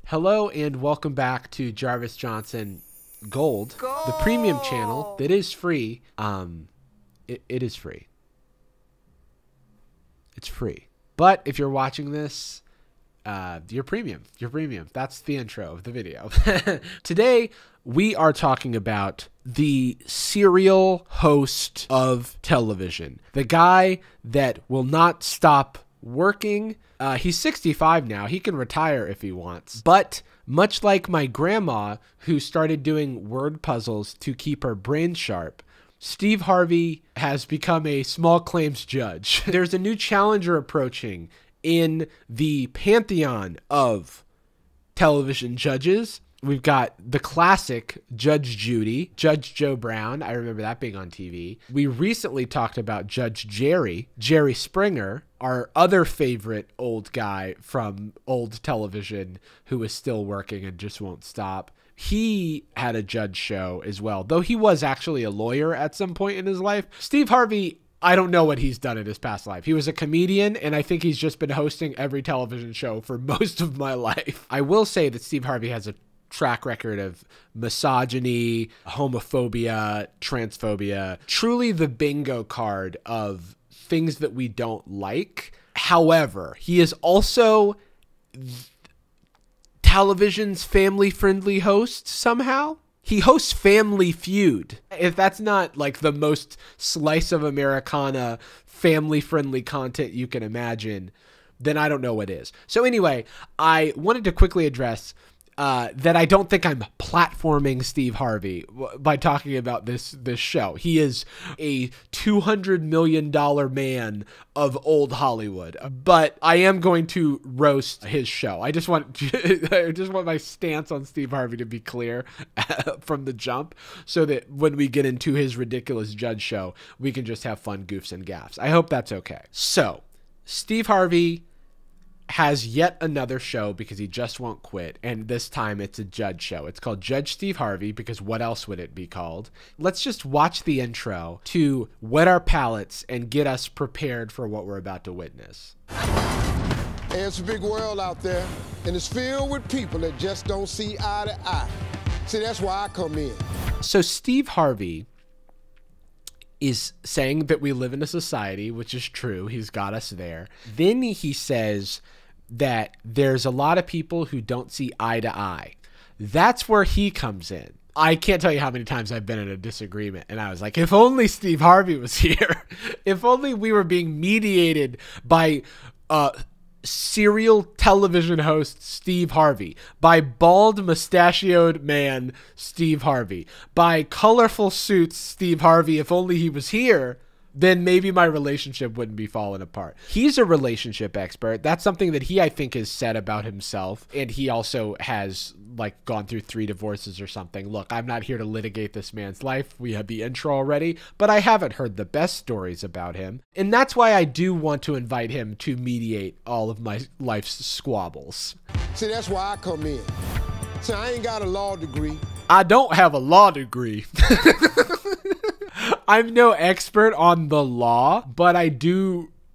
Hello and welcome back to Jarvis Johnson Gold, the premium channel that is free. It is free. It's free. But if you're watching this, you're premium. You're premium. That's the intro of the video. Today, we are talking about the serial host of television. The guy that will not stop working. He's 65 now. He can retire if he wants. But much like my grandma, who started doing word puzzles to keep her brain sharp, Steve Harvey has become a small claims judge. There's a new challenger approaching in the pantheon of television judges. We've got the classic Judge Judy, Judge Joe Brown. I remember that being on TV. We recently talked about Judge Jerry Springer, our other favorite old guy from old television who is still working and just won't stop. He had a judge show as well, though he was actually a lawyer at some point in his life. Steve Harvey, I don't know what he's done in his past life. He was a comedian, and I think he's just been hosting every television show for most of my life. I will say that Steve Harvey has a track record of misogyny, homophobia, transphobia, truly the bingo card of things that we don't like. However, he is also television's family-friendly host somehow. He hosts Family Feud. If that's not like the most slice of Americana family-friendly content you can imagine, then I don't know what is. So anyway, I wanted to quickly address that I don't think I'm platforming Steve Harvey by talking about this show. He is a $200 million man of old Hollywood, but I am going to roast his show. I just want my stance on Steve Harvey to be clear from the jump, so that when we get into his ridiculous judge show, we can just have fun goofs and gaffs. I hope that's okay. So, Steve Harvey has yet another show because he just won't quit, and this time it's a judge show. It's called Judge Steve Harvey because what else would it be called? Let's just watch the intro to whet our palates and get us prepared for what we're about to witness. Hey, it's a big world out there, and it's filled with people that just don't see eye to eye. See, that's why I come in. So Steve Harvey is saying that we live in a society, which is true. He's got us there. Then he says that there's a lot of people who don't see eye to eye. That's where he comes in. I can't tell you how many times I've been in a disagreement, and I was like, if only Steve Harvey was here. If only we were being mediated by serial television host Steve Harvey, by bald mustachioed man Steve Harvey, by colorful suits Steve Harvey. If only he was here, then maybe my relationship wouldn't be falling apart. He's a relationship expert. That's something that he, I think, has said about himself. And he also has like gone through 3 divorces or something. Look, I'm not here to litigate this man's life. We have the intro already, but I haven't heard the best stories about him. And that's why I do want to invite him to mediate all of my life's squabbles. See, that's why I come in. See, I ain't got a law degree. I don't have a law degree. I'm no expert on the law, but I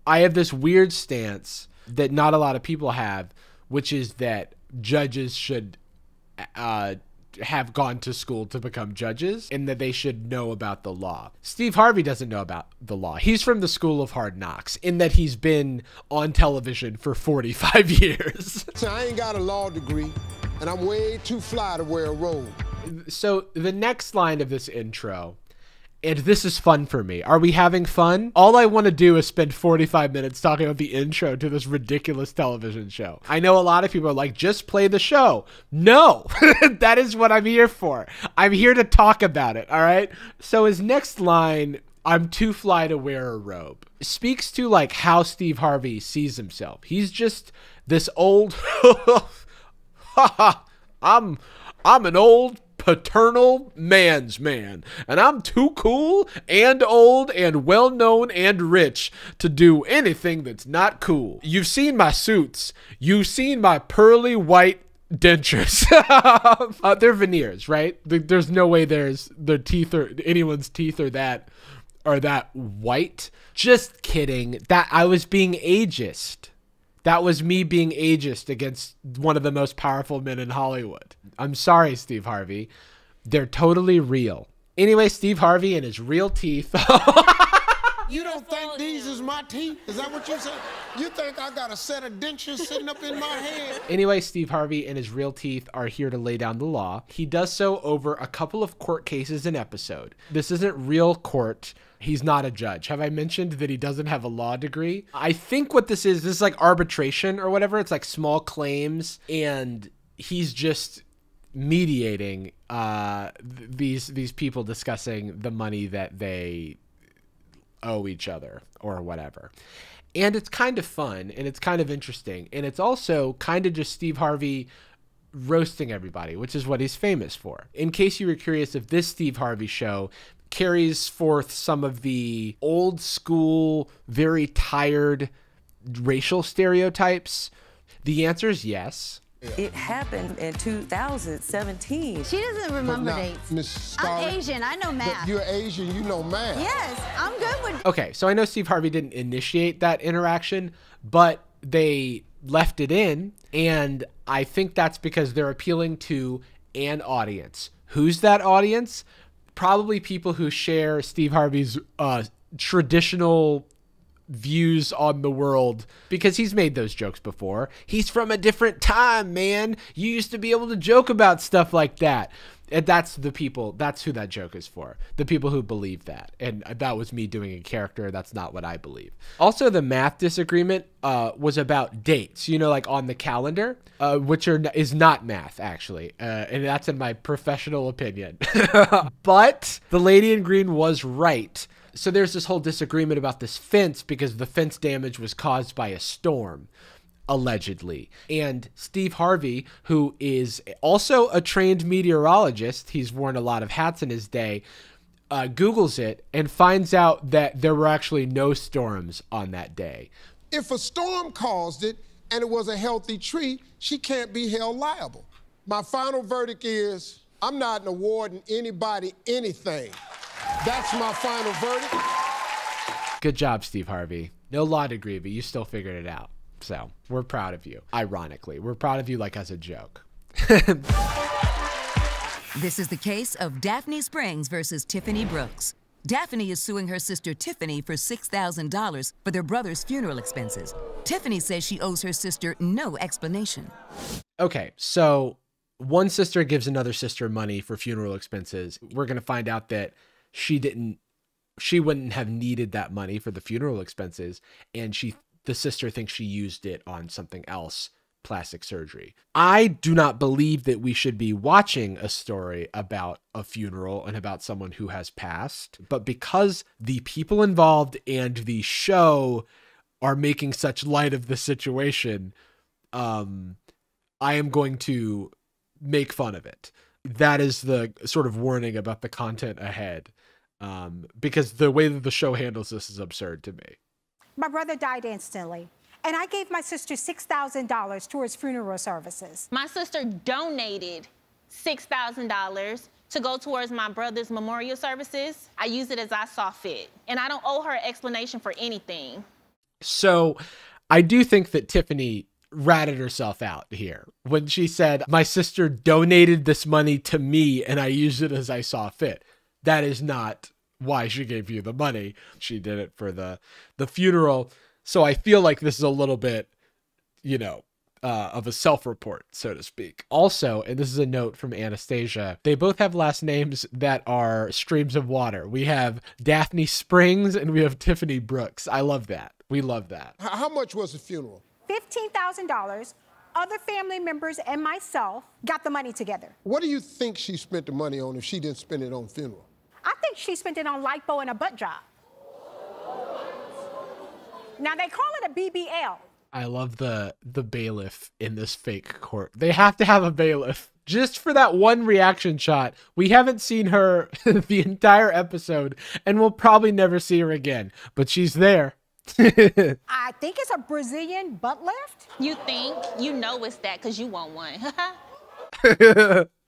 have this weird stance that not a lot of people have, which is that judges should have gone to school to become judges and that they should know about the law. Steve Harvey doesn't know about the law. He's from the school of hard knocks in that he's been on television for 45 years. See, I ain't got a law degree, and I'm way too fly to wear a robe. So the next line of this intro, and this is fun for me. Are we having fun? All I want to do is spend 45 minutes talking about the intro to this ridiculous television show. I know a lot of people are like, just play the show. No, that is what I'm here for. I'm here to talk about it, all right? So his next line, I'm too fly to wear a robe, speaks to like how Steve Harvey sees himself. He's just this old, I'm an old paternal man's man, and I'm too cool and old and well-known and rich to do anything that's not cool. You've seen my suits. You've seen my pearly white dentures. They're veneers, right? There's no way their teeth or anyone's teeth are that white. Just kidding. That I was being ageist. That was me being ageist against one of the most powerful men in Hollywood. I'm sorry, Steve Harvey. They're totally real. Anyway, Steve Harvey and his real teeth. You don't think these is my teeth? Is that what you said? You think I got a set of dentures sitting up in my head? Anyway, Steve Harvey and his real teeth are here to lay down the law. He does so over a couple of court cases an episode. This isn't real court. He's not a judge. Have I mentioned that he doesn't have a law degree? I think what this is like arbitration or whatever. It's like small claims, and he's just mediating these people discussing the money that they owe each other or whatever. And it's kind of fun and it's kind of interesting. And it's also kind of just Steve Harvey roasting everybody, which is what he's famous for. In case you were curious if this Steve Harvey show carries forth some of the old school, very tired racial stereotypes, the answer is yes. It happened in 2017. She doesn't remember dates. I'm Asian. I know math. You're Asian. You know math. Yes, I'm good with. Okay, so I know Steve Harvey didn't initiate that interaction, but they left it in, and I think that's because they're appealing to an audience. Who's that audience? Probably people who share Steve Harvey's traditional views on the world, because he's made those jokes before. He's from a different time, man. You used to be able to joke about stuff like that. And that's the people, that's who that joke is for. The people who believe that. And that was me doing a character. That's not what I believe. Also, the math disagreement was about dates, you know, like on the calendar, which is not math, actually. And that's in my professional opinion. But the lady in green was right. So there's this whole disagreement about this fence because the fence damage was caused by a storm, allegedly. And Steve Harvey, who is also a trained meteorologist, he's worn a lot of hats in his day, Googles it and finds out that there were actually no storms on that day. If a storm caused it and it was a healthy tree, she can't be held liable. My final verdict is I'm not awarding anybody anything. That's my final verdict. Good job, Steve Harvey. No law degree, but you still figured it out. So we're proud of you. Ironically, we're proud of you like as a joke. This is the case of Daphne Springs versus Tiffany Brooks. Daphne is suing her sister Tiffany for $6,000 for their brother's funeral expenses. Tiffany says she owes her sister no explanation. Okay, so one sister gives another sister money for funeral expenses. We're going to find out that she wouldn't have needed that money for the funeral expenses, and the sister thinks she used it on something else, plastic surgery. I do not believe that we should be watching a story about a funeral and about someone who has passed, but because the people involved and the show are making such light of the situation, I am going to make fun of it. That is the sort of warning about the content ahead. Because the way that the show handles this is absurd to me. My brother died instantly, and I gave my sister $6,000 towards funeral services. My sister donated $6,000 to go towards my brother's memorial services. I used it as I saw fit, and I don't owe her an explanation for anything. So I do think that Tiffany ratted herself out here when she said, my sister donated this money to me and I used it as I saw fit. That is not why she gave you the money. She did it for the funeral. So I feel like this is a little bit, you know, of a self-report, so to speak. Also, and this is a note from Anastasia, they both have last names that are streams of water. We have Daphne Springs and we have Tiffany Brooks. I love that. We love that. How much was the funeral? $15,000. Other family members and myself got the money together. What do you think she spent the money on if she didn't spend it on funeral? I think she spent it on lipo and a butt job. Now, they call it a BBL. I love the bailiff in this fake court. They have to have a bailiff just for that one reaction shot. We haven't seen her the entire episode, and we'll probably never see her again, but she's there. I think it's a Brazilian butt lift. You think? You know it's that because you want one.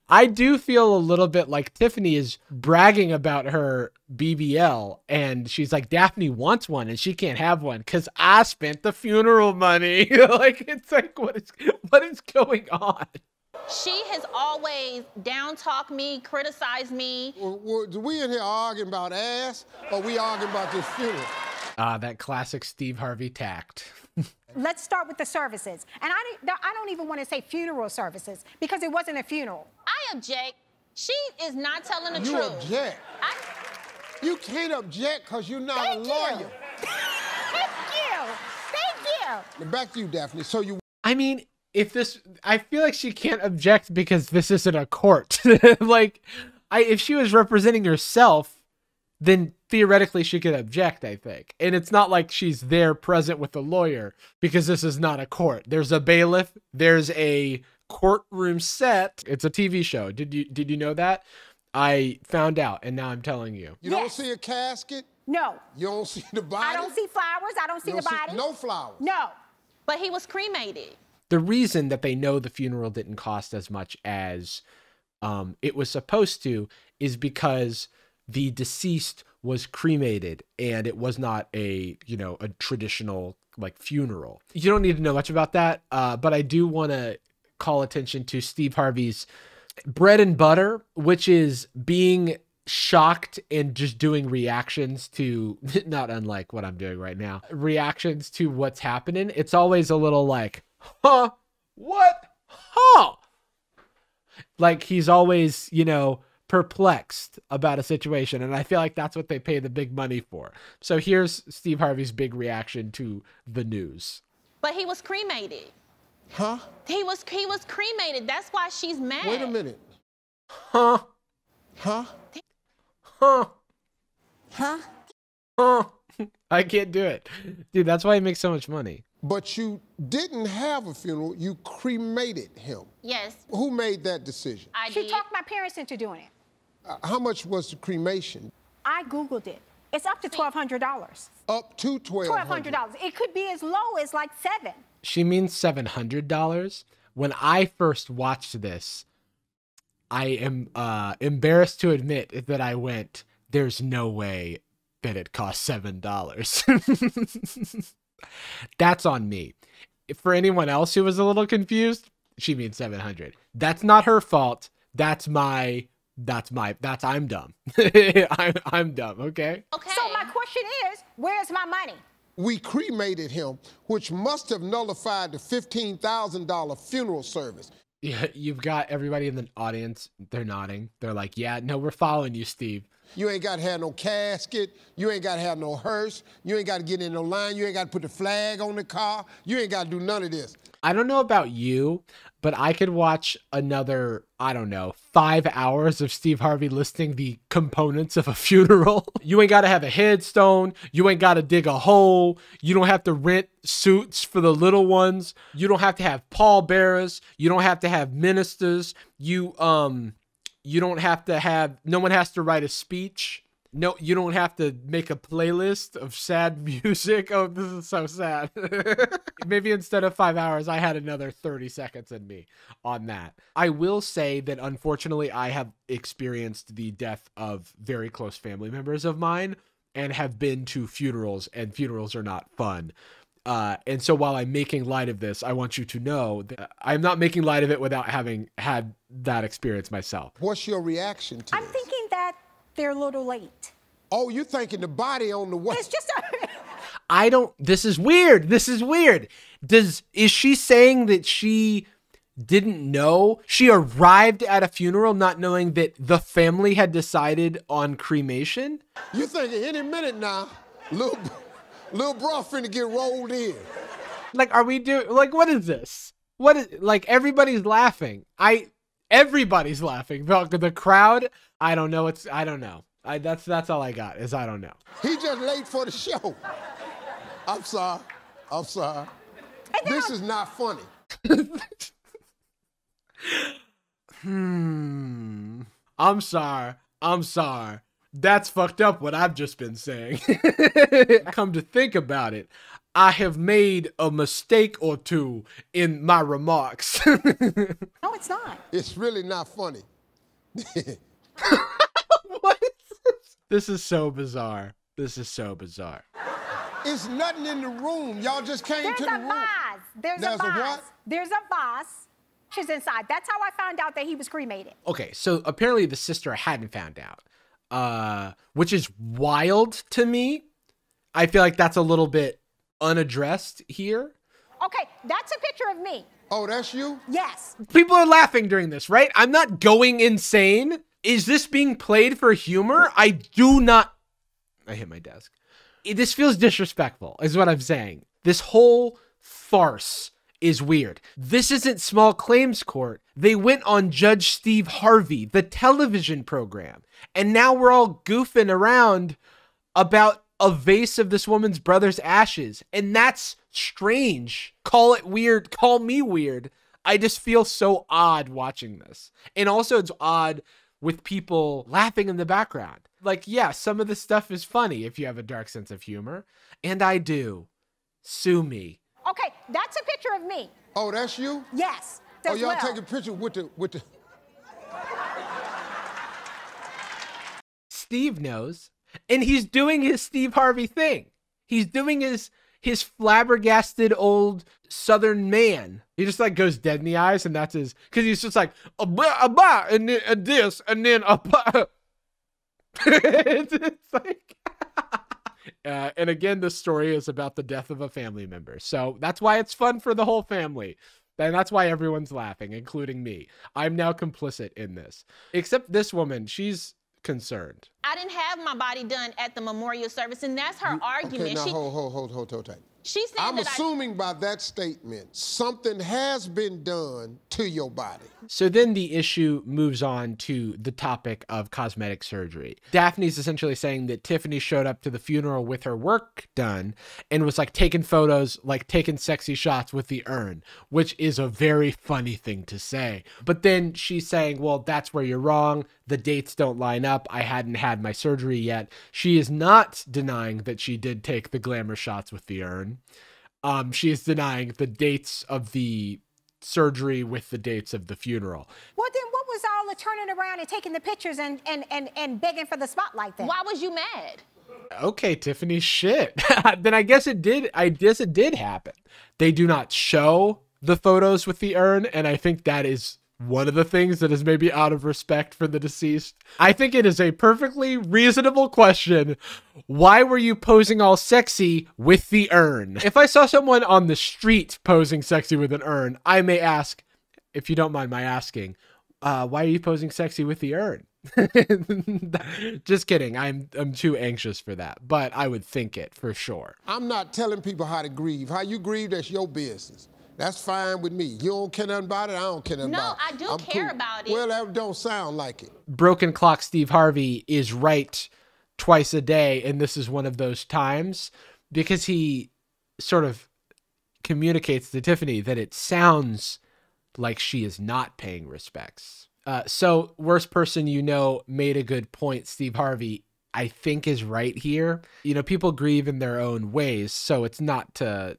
I do feel a little bit like Tiffany is bragging about her BBL, and she's like, Daphne wants one and she can't have one because I spent the funeral money. Like, it's like, what is going on? She has always down-talked me, criticized me. We in here arguing about ass, or we arguing about this funeral? That classic Steve Harvey tact. Let's start with the services. And I don't even want to say funeral services because it wasn't a funeral. I object. She is not telling the truth. You object. You can't object because you're not a lawyer. Thank you. Thank you. Back to you, Daphne. So you... I mean, I feel like she can't object because this isn't a court. Like, if she was representing herself, then theoretically she could object, I think. And it's not like she's there present with the lawyer because this is not a court. There's a bailiff. There's a courtroom set. It's a TV show. Did you know that? I found out, and now I'm telling you. You don't see a casket? No. You don't see the body? I don't see flowers. I don't see the body. No flowers? No. But he was cremated. The reason that they know the funeral didn't cost as much as it was supposed to is because the deceased was cremated and it was not a traditional like funeral. You don't need to know much about that, but I do want to call attention to Steve Harvey's bread and butter, which is being shocked and just doing reactions to, not unlike what I'm doing right now, reactions to what's happening. It's always a little like, huh, what, huh? Like he's always, perplexed about a situation. And I feel like that's what they pay the big money for. So here's Steve Harvey's big reaction to the news. But he was cremated. Huh? He was cremated. That's why she's mad. Wait a minute. Huh? Huh? Huh? Huh? Huh? I can't do it. Dude, that's why he makes so much money. But you didn't have a funeral. You cremated him. Yes. Who made that decision? She did. talked my parents into doing it. How much was the cremation? I Googled it. It's up to $1,200. Up to $1,200. $1,200. It could be as low as like $7. She means $700. When I first watched this, I am embarrassed to admit that I went, there's no way that it cost $7. That's on me. For anyone else who was a little confused, she means 700. That's not her fault. I'm dumb. I'm dumb, okay? Okay. So my question is, where's my money? We cremated him, which must have nullified the $15,000 funeral service. Yeah, you've got everybody in the audience. They're nodding. They're like, yeah, no, we're following you, Steve. You ain't got to have no casket. You ain't got to have no hearse. You ain't got to get in no line. You ain't got to put the flag on the car. You ain't got to do none of this. I don't know about you, but I could watch another, 5 hours of Steve Harvey listing the components of a funeral. You ain't got to have a headstone. You ain't got to dig a hole. You don't have to rent suits for the little ones. You don't have to have pallbearers. You don't have to have ministers. You don't have to have, no one has to write a speech. No, you don't have to make a playlist of sad music. Oh, this is so sad. Maybe instead of 5 hours, I had another 30 seconds in me on that. I will say that unfortunately, I have experienced the death of very close family members of mine and have been to funerals, and funerals are not fun. And so while I'm making light of this, I want you to know that I'm not making light of it without having had that experience myself. What's your reaction to I'm this? thinking that they're a little late. Oh, you're thinking the body on the way. It's just this is weird. This is weird. Is she saying that she didn't know? She arrived at a funeral not knowing that the family had decided on cremation? You thinking any minute now, little bro finna get rolled in. Like, are we doing, like, what is this? What is, like, everybody's laughing. Everybody's laughing. The crowd, I don't know. I don't know. That's all I got is I don't know. He just late for the show. I'm sorry. This is not funny. I'm sorry. That's fucked up what I've just been saying. Come to think about it, I have made a mistake or two in my remarks. No, it's not. It's really not funny. What is this? This is so bizarre. This is so bizarre. It's nothing in the room. Y'all just came to the room. There's a vase. There's a vase. She's inside. That's how I found out that he was cremated. Okay, so apparently the sister hadn't found out, which is wild to me. I feel like that's a little bit unaddressed here. Okay, that's a picture of me. Oh, that's you? Yes. People are laughing during this, right? I'm not going insane. Is this being played for humor? I do not. I hit my desk. This feels disrespectful, is what I'm saying. This whole farce is weird. This isn't small claims court. They went on Judge Steve Harvey, the television program. And now we're all goofing around about a vase of this woman's brother's ashes. And that's strange. Call it weird. Call me weird. I just feel so odd watching this. And also it's odd with people laughing in the background. Like, yeah, some of the stuff is funny if you have a dark sense of humor. And I do. Sue me. Okay, that's a picture of me. Oh, that's you? Yes. Oh, y'all take a picture with the... Steve knows. And he's doing his Steve Harvey thing. He's doing his flabbergasted old Southern man. He just like goes dead in the eyes, and that's his, because he's just like, and then this, and then it's like, and again, this story is about the death of a family member. So that's why it's fun for the whole family. And that's why everyone's laughing, including me. I'm now complicit in this. Except this woman, she's concerned. I didn't have my body done at the memorial service, and that's her argument. Okay, now hold tight. She said I'm assuming by that statement, something has been done to your body. So then the issue moves on to the topic of cosmetic surgery. Daphne's essentially saying that Tiffany showed up to the funeral with her work done and was like taking photos, like taking sexy shots with the urn, which is a very funny thing to say. But then she's saying, well, that's where you're wrong. The dates don't line up. I hadn't had my surgery yet. She is not denying that she did take the glamour shots with the urn. She is denying the dates of the surgery with the dates of the funeral. Well, then what was all the turning around and taking the pictures and begging for the spotlight then? Why was you mad? Okay, Tiffany, shit. Then I guess it did. I guess it did happen. They do not show the photos with the urn, and I think that is one of the things that is maybe out of respect for the deceased. I think it is a perfectly reasonable question. Why were you posing all sexy with the urn? If I saw someone on the street posing sexy with an urn, I may ask, if you don't mind my asking, why are you posing sexy with the urn? Just kidding. I'm too anxious for that, but I would think it for sure. I'm not telling people how to grieve. How you grieve, that's your business. That's fine with me. You don't care nothing about it, I don't care nothing about it. No, I do care about it. Well, that don't sound like it. Broken Clock Steve Harvey is right twice a day, and this is one of those times, because he sort of communicates to Tiffany that it sounds like she is not paying respects. So Worst Person You Know made a good point. Steve Harvey, I think, is right here. You know, people grieve in their own ways, so it's not to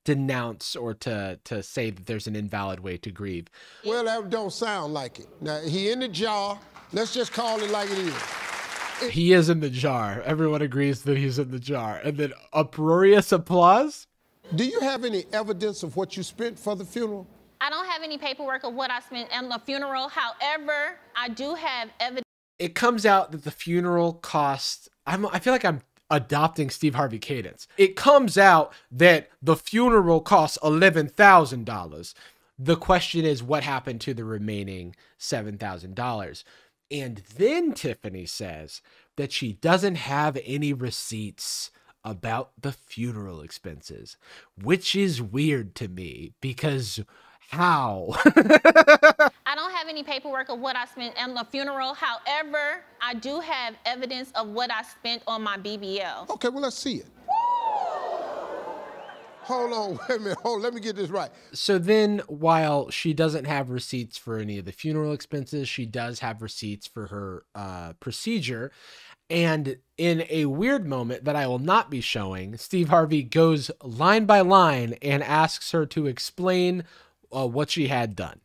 denounce or to say that there's an invalid way to grieve. Well, that don't sound like it. Now, he in the jar. Let's just call it like it is. He is in the jar. Everyone agrees that he's in the jar. And then uproarious applause. Do you have any evidence of what you spent for the funeral? I don't have any paperwork of what I spent on the funeral. However, I do have evidence. It comes out that the funeral cost, I feel like I'm adopting Steve Harvey cadence. It comes out that the funeral costs $11,000. The question is, what happened to the remaining $7,000? And then Tiffany says that she doesn't have any receipts about the funeral expenses, which is weird to me, because how? I don't have any paperwork of what I spent on the funeral. However, I do have evidence of what I spent on my BBL. Okay, well, let's see it. Hold on, wait a minute. Hold, let me get this right. So then, while she doesn't have receipts for any of the funeral expenses, she does have receipts for her procedure. And in a weird moment that I will not be showing, Steve Harvey goes line by line and asks her to explain what she had done.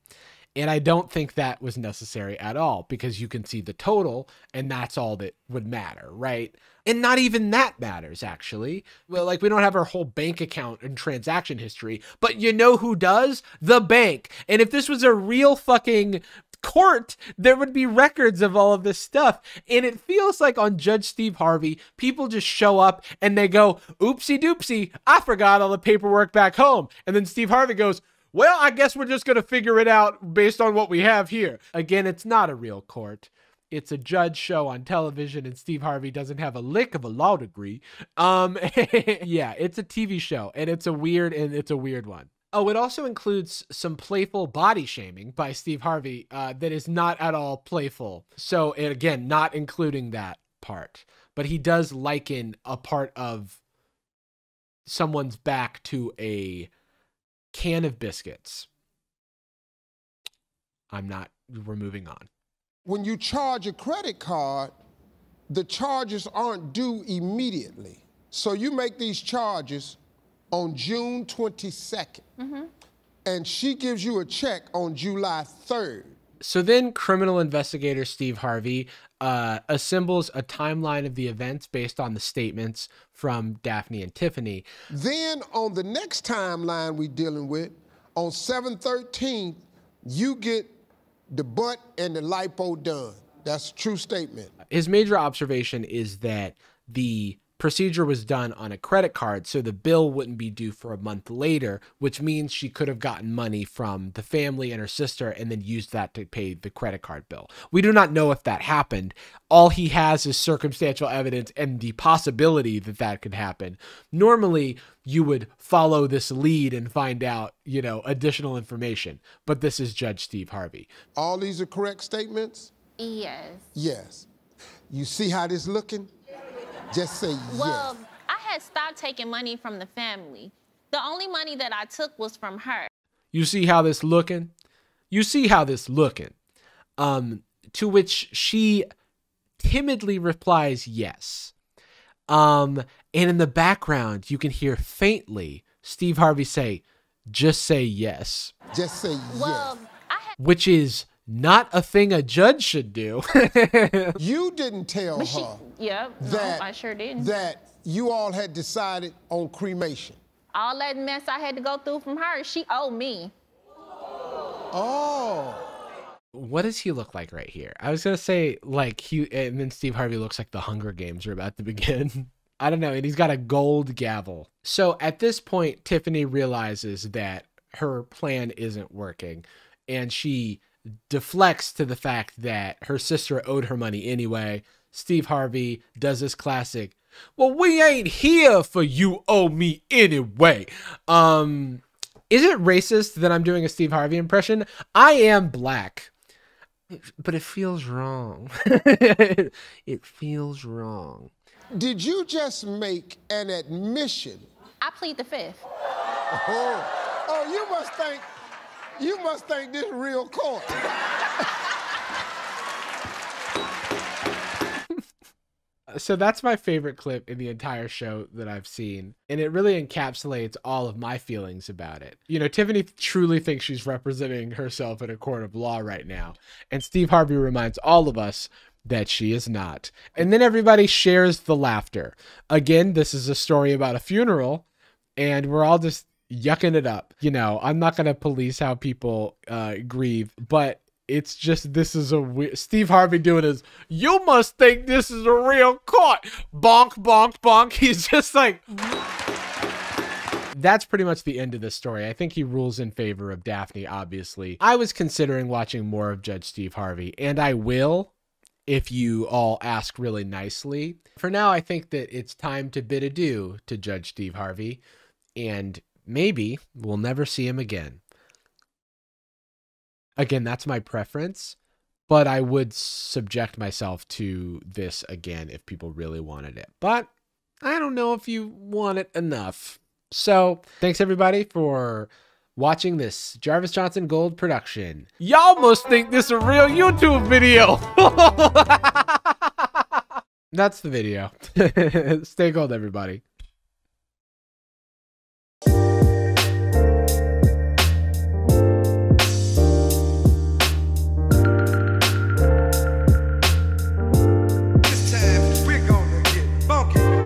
And I don't think that was necessary at all, because you can see the total and that's all that would matter, right? And not even that matters, actually. Well, like, we don't have her whole bank account and transaction history, but you know who does? The bank. And if this was a real fucking court, there would be records of all of this stuff. And it feels like on Judge Steve Harvey, people just show up and they go, oopsie doopsie, I forgot all the paperwork back home. And then Steve Harvey goes, well, I guess we're just going to figure it out based on what we have here. Again, it's not a real court. It's a judge show on television, and Steve Harvey doesn't have a lick of a law degree. Yeah, it's a TV show, and it's a weird one. Oh, it also includes some playful body shaming by Steve Harvey that is not at all playful. So, and again, not including that part. But he does liken a part of someone's back to a can of biscuits. We're moving on. When you charge a credit card, the charges aren't due immediately. So you make these charges on June 22nd. And she gives you a check on July 3rd. So then criminal investigator Steve Harvey assembles a timeline of the events based on the statements from Daphne and Tiffany. Then on the next timeline we're dealing with, on 7/13, you get the butt and the lipo done. That's a true statement. His major observation is that the procedure was done on a credit card, so the bill wouldn't be due for a month later, which means she could have gotten money from the family and her sister and then used that to pay the credit card bill. We do not know if that happened. All he has is circumstantial evidence and the possibility that that could happen. Normally, you would follow this lead and find out, you know, additional information, but this is Judge Steve Harvey. All these are correct statements? Yes. Yes. You see how this looking? Just say yes. Well, I had stopped taking money from the family. The only money that I took was from her. You see how this looking? You see how this looking? To which she timidly replies yes. And in the background, you can hear faintly Steve Harvey say, just say yes. Just say well, yes. Which is not a thing a judge should do. You didn't tell her that, I sure didn't. That you all had decided on cremation. All that mess I had to go through from her, she owed me. Oh. What does he look like right here? I was going to say, like, and then Steve Harvey looks like the Hunger Games are about to begin. I don't know, and he's got a gold gavel. So at this point, Tiffany realizes that her plan isn't working, and she deflects to the fact that her sister owed her money anyway. Steve Harvey does this classic, well, we ain't here for you owe me anyway. Is it racist that I'm doing a Steve Harvey impression? I am black, but it feels wrong. It feels wrong. Did you just make an admission? I plead the fifth. Oh, you must think this real court. So that's my favorite clip in the entire show that I've seen. And it really encapsulates all of my feelings about it. You know, Tiffany truly thinks she's representing herself in a court of law right now. And Steve Harvey reminds all of us that she is not. And then everybody shares the laughter. Again, this is a story about a funeral, and we're all just yucking it up. You know, I'm not going to police how people grieve, but it's just, this is a weird, Steve Harvey doing his, you must think this is a real court. Bonk, bonk, bonk. He's just like, that's pretty much the end of this story. I think he rules in favor of Daphne, obviously. I was considering watching more of Judge Steve Harvey, and I will, if you all ask really nicely. For now, I think that it's time to bid adieu to Judge Steve Harvey, and maybe we'll never see him again. Again, that's my preference, but I would subject myself to this again if people really wanted it. But I don't know if you want it enough. So thanks everybody for watching this Jarvis Johnson Gold production. Y'all must think this is a real YouTube video. That's the video. Stay gold, everybody.